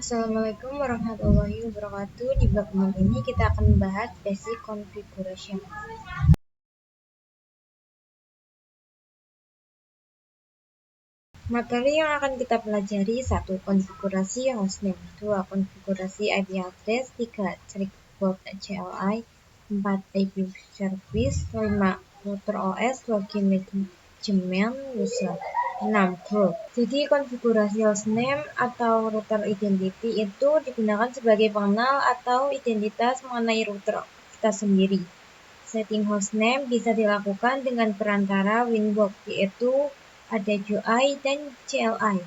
Assalamualaikum warahmatullahi wabarakatuh. Di blog ini kita akan membahas basic configuration. Materi yang akan kita pelajari: 1. Konfigurasi hostname, 2. Konfigurasi IP address, 3. Checkerboard CLI, 4. IP service, 5. Router OS, login management user, 6. Group. Jadi konfigurasi hostname atau router identity itu digunakan sebagai pengenal atau identitas mengenai router kita sendiri. Setting hostname bisa dilakukan dengan perantara Winbox, yaitu ada GUI dan CLI.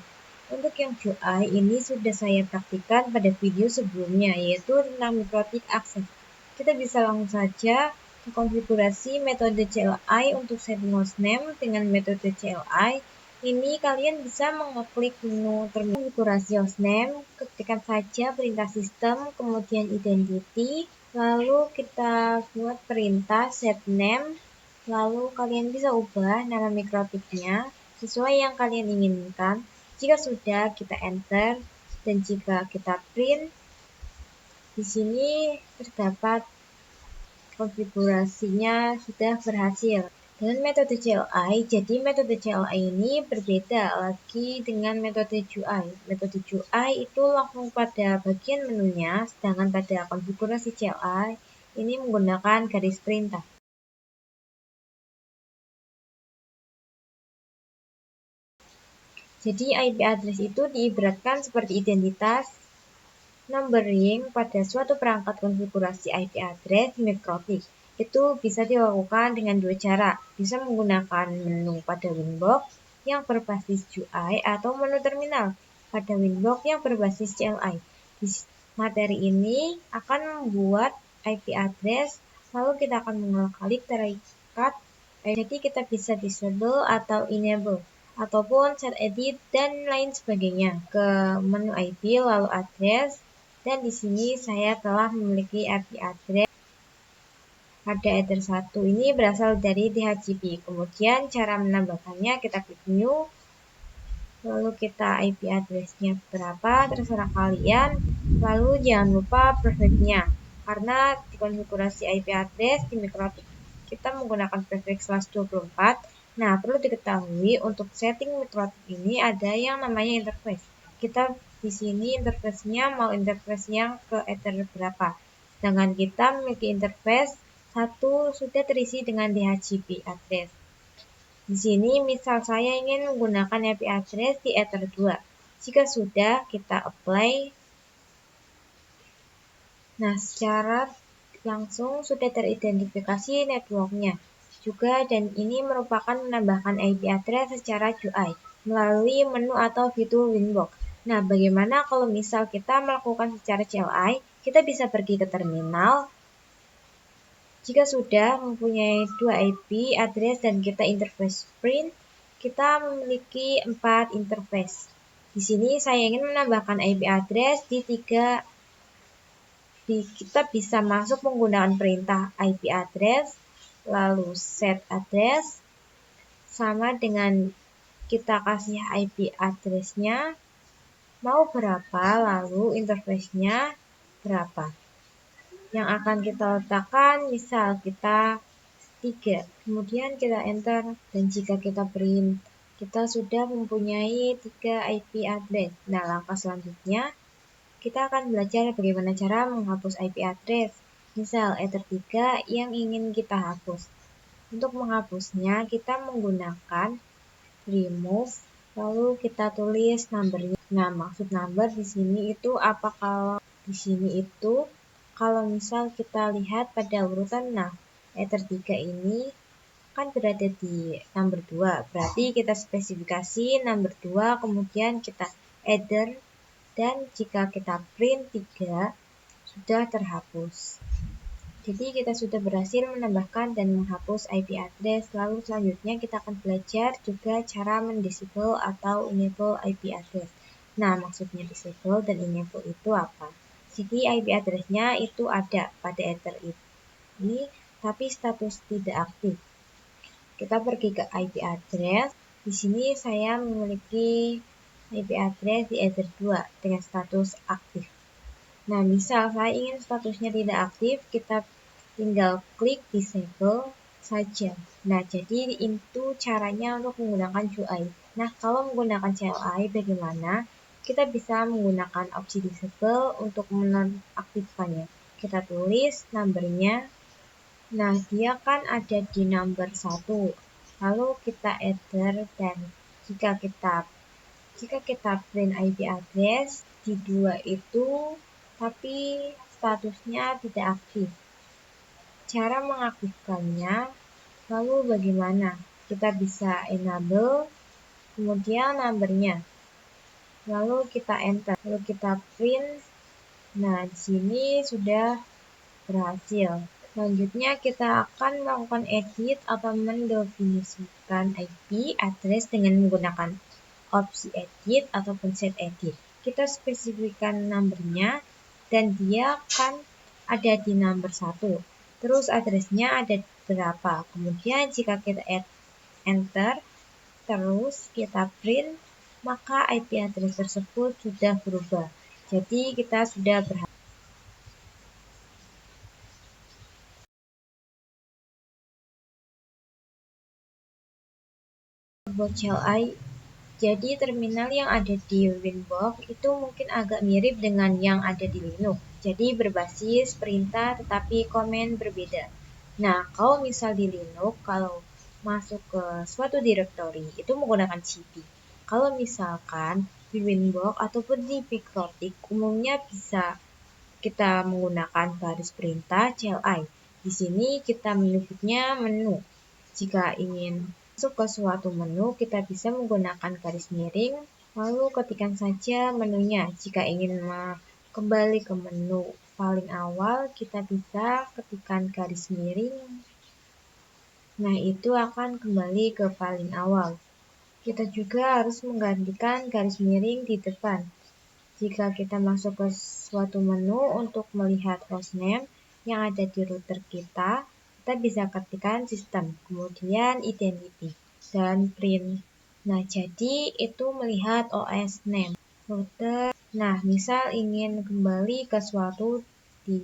Untuk yang GUI ini sudah saya praktikkan pada video sebelumnya, yaitu tentang MikroTik Access. Kita bisa langsung saja konfigurasi metode CLI untuk setting hostname. Dengan metode CLI ini kalian bisa mengeklik menu terminal konfigurasi hostname, ketikkan saja perintah sistem, kemudian identity, lalu kita buat perintah setname, lalu kalian bisa ubah nama mikrotiknya sesuai yang kalian inginkan. Jika sudah, kita enter, dan jika kita print, di sini terdapat konfigurasinya sudah berhasil dengan metode CLI. Jadi metode CLI ini berbeda lagi dengan metode GUI. Metode GUI itu langsung pada bagian menunya, sedangkan pada konfigurasi CLI ini menggunakan garis perintah. Jadi IP address itu diibaratkan seperti identitas numbering pada suatu perangkat konfigurasi IP address MikroTik. Itu bisa dilakukan dengan dua cara, bisa menggunakan menu pada Winbox yang berbasis GUI atau menu terminal pada Winbox yang berbasis CLI. Di materi ini akan membuat IP address, lalu kita akan mengklik terikat, jadi kita bisa disable atau enable, ataupun set edit dan lain sebagainya. Ke menu IP lalu address, dan di sini saya telah memiliki IP address pada header 1 ini berasal dari DHCP. Kemudian cara menambahkannya, kita klik new, lalu kita IP address-nya berapa terserah kalian, lalu jangan lupa prefix-nya, karena di konfigurasi IP address di MikroTik kita menggunakan prefix /24. Nah, perlu diketahui untuk setting MikroTik ini ada yang namanya interface. Kita di sini interface-nya mau interface yang ke ether berapa. Sedangkan kita memiliki interface 1 sudah terisi dengan DHCP address. Di sini misal saya ingin menggunakan IP address di ether 2. Jika sudah, kita apply. Nah, secara langsung sudah teridentifikasi networknya juga, dan ini merupakan menambahkan IP address secara GUI melalui menu atau fitur Winbox. Nah, bagaimana kalau misal kita melakukan secara CLI? Kita bisa pergi ke terminal. Jika sudah mempunyai 2 IP address dan kita interface print, kita memiliki 4 interface. Di sini saya ingin menambahkan IP address di 3. Kita bisa masuk menggunakan perintah IP address, lalu set address, sama dengan kita kasih IP address-nya mau berapa, lalu interface-nya berapa. Yang akan kita letakkan, misal kita 3, kemudian kita enter, dan jika kita print, kita sudah mempunyai 3 IP address. Nah, langkah selanjutnya kita akan belajar bagaimana cara menghapus IP address. Misal ether 3 yang ingin kita hapus. Untuk menghapusnya kita menggunakan remove, lalu kita tulis numbernya. Nah, maksud number di sini itu apa? Kalau di sini itu kalau misal kita lihat pada urutan, nah ether 3 ini kan berada di number 2, berarti kita spesifikasi number 2, kemudian kita enter, dan jika kita print 3 sudah terhapus. Jadi kita sudah berhasil menambahkan dan menghapus IP address. Lalu selanjutnya kita akan belajar juga cara mendisable atau enable IP address. Nah, maksudnya disable dan enable itu apa? Jadi IP address-nya itu ada pada ether ini, tapi status tidak aktif. Kita pergi ke IP address. Di sini saya memiliki IP address di Ether 2 dengan status aktif. Nah, misal saya ingin statusnya tidak aktif, kita tinggal klik disable saja. Nah, jadi itu caranya untuk menggunakan GUI. Nah, kalau menggunakan CLI bagaimana? Kita bisa menggunakan opsi disable untuk menonaktifkannya. Kita tulis numbernya. Nah, dia kan ada di number 1. Lalu kita enter dan jika kita print IP address di 2 itu tapi statusnya tidak aktif. Cara mengaktifkannya lalu bagaimana? Kita bisa enable, kemudian numbernya. Lalu kita enter, lalu kita print. Nah, di sini sudah berhasil. Selanjutnya kita akan melakukan edit atau mendefinisikan IP address dengan menggunakan opsi edit ataupun set edit. Kita spesifikkan numbernya dan dia akan ada di number 1. Terus addressnya ada berapa. Kemudian jika kita enter, terus kita print, maka IP address tersebut sudah berubah. Jadi kita sudah berhasil. Buat CLI, jadi terminal yang ada di Winbox itu mungkin agak mirip dengan yang ada di Linux. Jadi berbasis perintah tetapi komen berbeda. Nah, kalau misal di Linux, kalau masuk ke suatu directory itu menggunakan cd. Kalau misalkan di Winbox ataupun di Mikrotik umumnya bisa kita menggunakan baris perintah CLI. Di sini kita menyebutnya menu. Jika ingin masuk ke suatu menu, kita bisa menggunakan garis miring, lalu ketikkan saja menunya. Jika ingin kembali ke menu paling awal, kita bisa ketikkan garis miring. Nah, itu akan kembali ke paling awal. Kita juga harus menggantikan garis miring di depan. Jika kita masuk ke suatu menu untuk melihat hostname yang ada di router kita bisa ketikkan sistem, kemudian identity, dan print. Nah, jadi itu melihat OS name, router. Nah, misal ingin kembali ke suatu di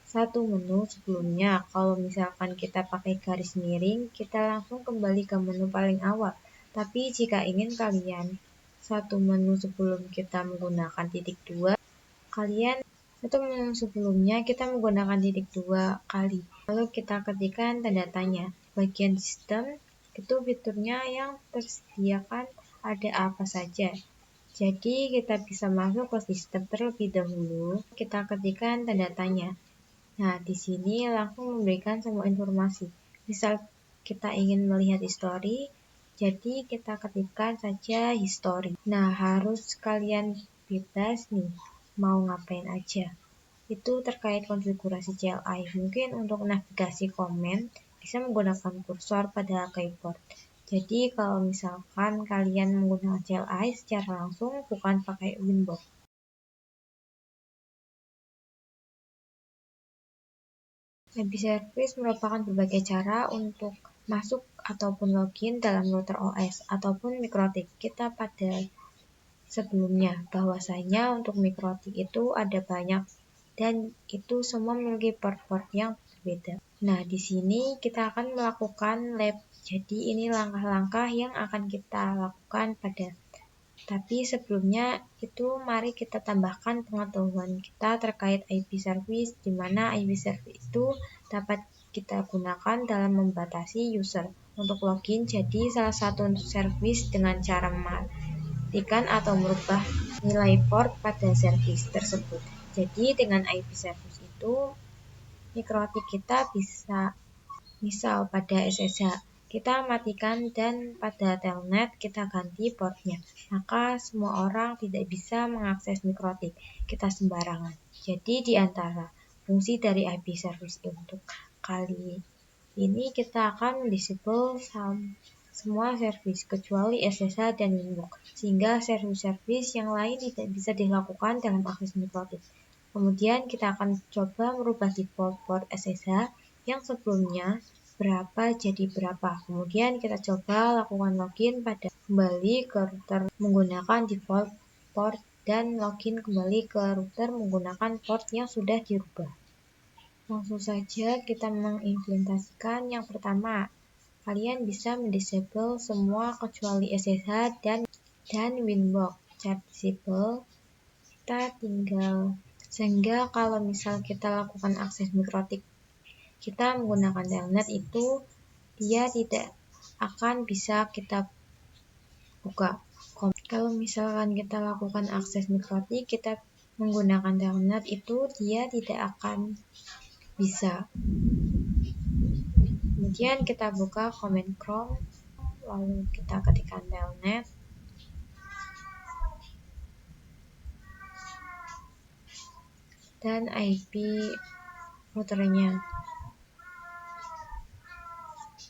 satu menu sebelumnya, kalau misalkan kita pakai garis miring, kita langsung kembali ke menu paling awal. Tapi jika ingin kalian satu menu sebelum kita menggunakan titik 2, kalian satu menu sebelumnya kita menggunakan titik 2 kali. Lalu kita ketikkan tanda tanya. Bagian sistem itu fiturnya yang tersediakan ada apa saja. Jadi kita bisa masuk ke sistem terlebih dahulu. Kita ketikkan tanda tanya. Nah, di sini langsung memberikan semua informasi. Misal kita ingin melihat history, jadi kita ketikkan saja history. Nah, harus kalian bebas nih, mau ngapain aja. Itu terkait konfigurasi CLI. Mungkin untuk navigasi komen, bisa menggunakan kursor pada keyboard. Jadi kalau misalkan kalian menggunakan CLI secara langsung, bukan pakai Winbox. IP service merupakan berbagai cara untuk masuk ataupun login dalam router OS ataupun mikrotik. Kita pada sebelumnya bahwasanya untuk mikrotik itu ada banyak dan itu semua memiliki port-port yang berbeda. Nah, di sini kita akan melakukan lab. Jadi ini langkah-langkah yang akan kita lakukan tapi sebelumnya itu mari kita tambahkan pengetahuan kita terkait IP service, di mana IP service itu dapat kita gunakan dalam membatasi user untuk login. Jadi salah satu service dengan cara mematikan atau merubah nilai port pada service tersebut. Jadi dengan IP service itu mikrotik kita bisa misal pada SSH kita matikan dan pada telnet kita ganti portnya, maka semua orang tidak bisa mengakses mikrotik kita sembarangan. Jadi di antara fungsi dari IP service untuk kali ini kita akan disable semua service kecuali SSH dan Winbox, sehingga service-service yang lain tidak bisa dilakukan dalam akses mikrotik. Kemudian kita akan coba merubah default port SSH yang sebelumnya berapa jadi berapa. Kemudian kita coba lakukan login pada kembali ke router menggunakan default port dan login kembali ke router menggunakan port yang sudah dirubah. Langsung saja kita mengimplementasikan. Yang pertama, kalian bisa mendisable semua kecuali SSH dan Winbox. Cara disable kita tinggal sehingga kalau misal kita lakukan akses mikrotik kita menggunakan telnet itu dia tidak akan bisa kita buka. Kalau misalkan kita lakukan akses mikrotik kita menggunakan telnet itu dia tidak akan bisa. Kemudian kita buka command Chrome, lalu kita ketikkan telnet. Dan IP routernya.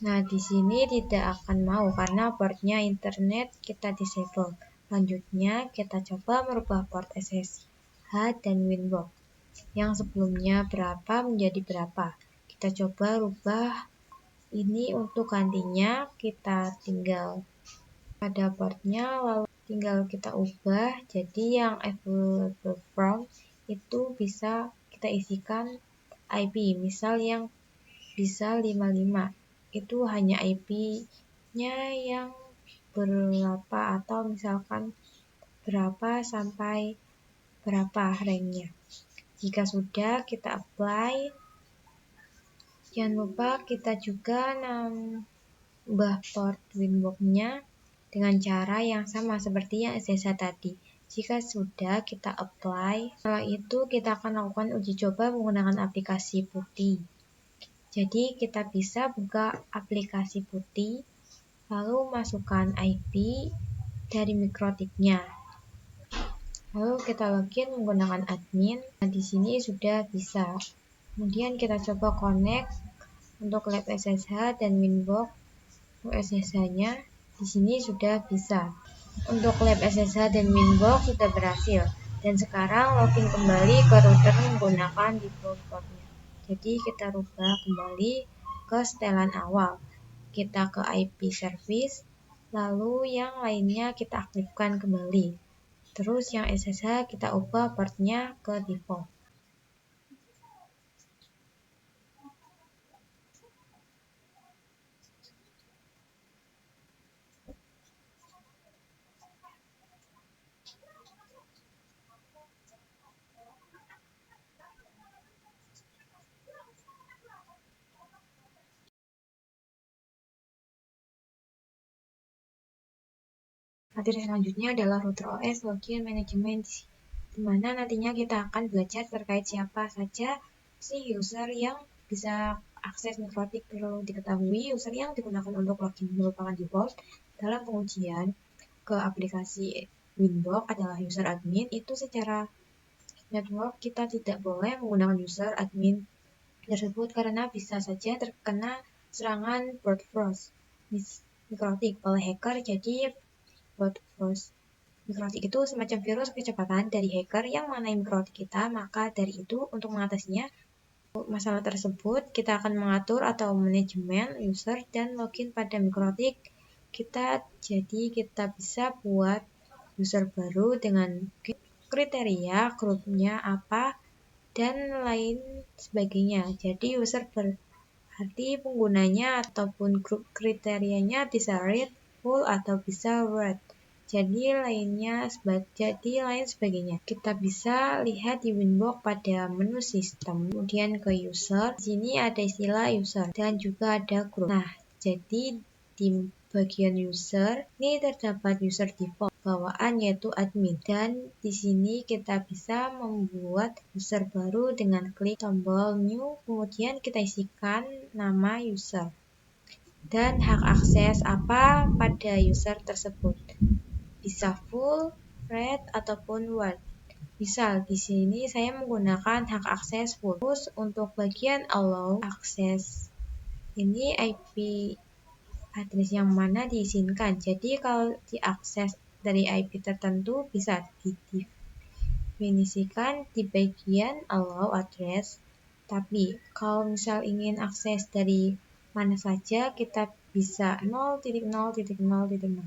Nah, di sini tidak akan mau karena portnya internet kita disable. Selanjutnya, kita coba merubah port SSH dan Winbox. Yang sebelumnya berapa menjadi berapa. Kita coba rubah ini untuk gantinya. Kita tinggal pada portnya, lalu tinggal kita ubah. Jadi yang available from itu bisa kita isikan IP. Misal yang bisa 55. Itu hanya IP-nya yang berapa atau misalkan berapa sampai berapa ranknya. Jika sudah kita apply, jangan lupa kita juga nambah port Winbox-nya dengan cara yang sama seperti yang SSH tadi. Jika sudah kita apply, setelah itu kita akan lakukan uji coba menggunakan aplikasi Putih. Jadi kita bisa buka aplikasi Putih, lalu masukkan IP dari mikrotiknya. Lalu kita login menggunakan admin. Nah, di sini sudah bisa. Kemudian kita coba connect untuk lab SSH dan Winbox. Untuk SSH-nya di sini sudah bisa. Untuk lab SSH dan Winbox sudah berhasil. Dan sekarang login kembali ke router menggunakan default portnya. Jadi kita rubah kembali ke setelan awal. Kita ke IP service, lalu yang lainnya kita aktifkan kembali. Terus yang SSH kita ubah portnya ke default. Materi selanjutnya adalah router OS login management, di mana nantinya kita akan belajar terkait siapa saja si user yang bisa akses mikrotik. Perlu diketahui, user yang digunakan untuk login merupakan default. Dalam pengujian ke aplikasi Winbox adalah user admin. Itu secara network kita tidak boleh menggunakan user admin tersebut karena bisa saja terkena serangan brute force mikrotik oleh hacker. Jadi brute force mikrotik itu semacam virus kecepatan dari hacker yang mengenai mikrotik kita. Maka dari itu untuk mengatasinya masalah tersebut kita akan mengatur atau manajemen user dan login pada mikrotik kita. Jadi kita bisa buat user baru dengan kriteria grupnya apa dan lain sebagainya. Jadi user berarti penggunanya ataupun grup kriterianya bisa read, full atau bisa write. Jadi lain sebagainya. Kita bisa lihat di Winbox pada menu sistem, kemudian ke user. Di sini ada istilah user dan juga ada grup. Nah, jadi di bagian user ini terdapat user default bawaan yaitu admin, dan di sini kita bisa membuat user baru dengan klik tombol new, kemudian kita isikan nama user dan hak akses apa pada user tersebut. Bisa full, read ataupun word. Misal di sini saya menggunakan hak akses full. Terus untuk bagian allow akses ini IP address yang mana diizinkan. Jadi kalau diakses dari IP tertentu bisa didefinisikan di bagian allow address. Tapi kalau misal ingin akses dari mana saja kita bisa 0.0.0.0.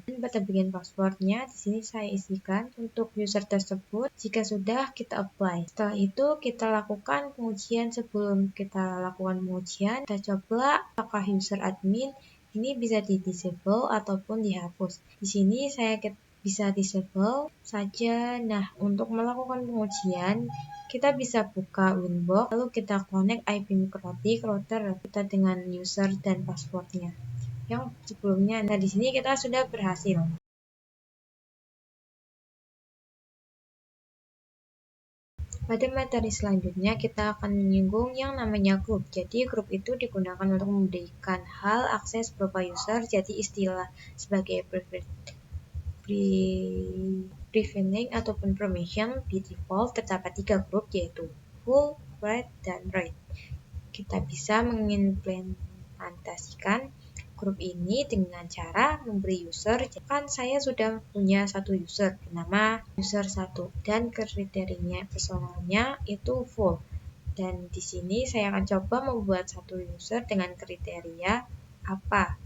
Dan pada bagian passwordnya di sini saya isikan untuk user tersebut. Jika sudah, kita apply. Setelah itu kita lakukan pengujian. Sebelum kita lakukan pengujian, kita coba apakah user admin ini bisa di disable ataupun dihapus. Di sini saya bisa disable saja. Nah, untuk melakukan pengujian, kita bisa buka Winbox, lalu kita connect IP mikrotik router kita dengan user dan passwordnya yang sebelumnya. Nah, di sini kita sudah berhasil. Pada materi selanjutnya, kita akan menyinggung yang namanya grup. Jadi, grup itu digunakan untuk memberikan hal akses berupa user. Jadi, istilah sebagai preventing ataupun permission by default terdapat 3 grup, yaitu full, right, dan right. Kita bisa mengimplementasikan grup ini dengan cara memberi user. Kan saya sudah punya satu user bernama user 1 dan kriteria personalnya itu full. Dan di sini saya akan coba membuat satu user dengan kriteria apa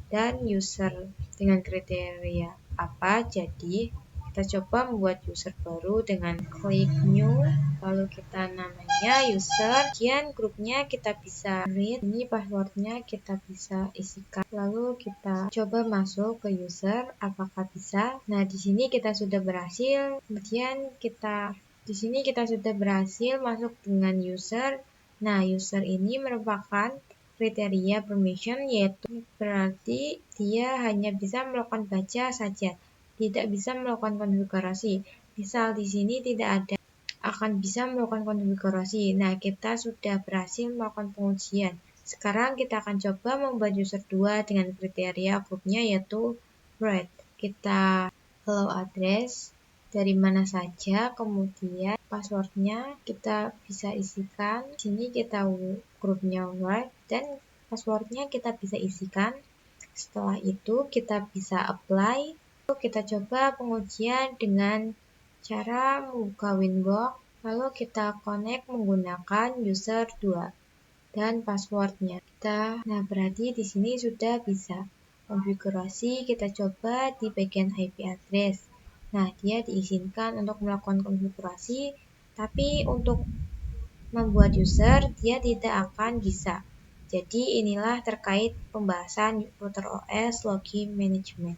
dan user dengan kriteria apa. Jadi kita coba membuat user baru dengan klik new, lalu kita namanya user, kemudian grupnya kita bisa read, ini passwordnya kita bisa isikan, lalu kita coba masuk ke user apakah bisa. Nah, di sini kita sudah berhasil. Kemudian di sini kita sudah berhasil masuk dengan user. Nah, user ini merupakan kriteria permission, yaitu berarti dia hanya bisa melakukan baca saja, tidak bisa melakukan konfigurasi. Misal di sini tidak ada akan bisa melakukan konfigurasi. Nah, kita sudah berhasil melakukan pengujian. Sekarang kita akan coba membuat user 2 dengan kriteria grupnya yaitu right. Kita hello address dari mana saja, kemudian passwordnya kita bisa isikan. Di sini kita grupnya right dan passwordnya kita bisa isikan. Setelah itu kita bisa apply. Lalu kita coba pengujian dengan cara membuka Winbox, lalu kita connect menggunakan user 2 dan passwordnya. Nah, berarti di sini sudah bisa konfigurasi. Kita coba di bagian IP address. Nah, dia diizinkan untuk melakukan konfigurasi, tapi untuk membuat user dia tidak akan bisa. Jadi inilah terkait pembahasan router OS login management.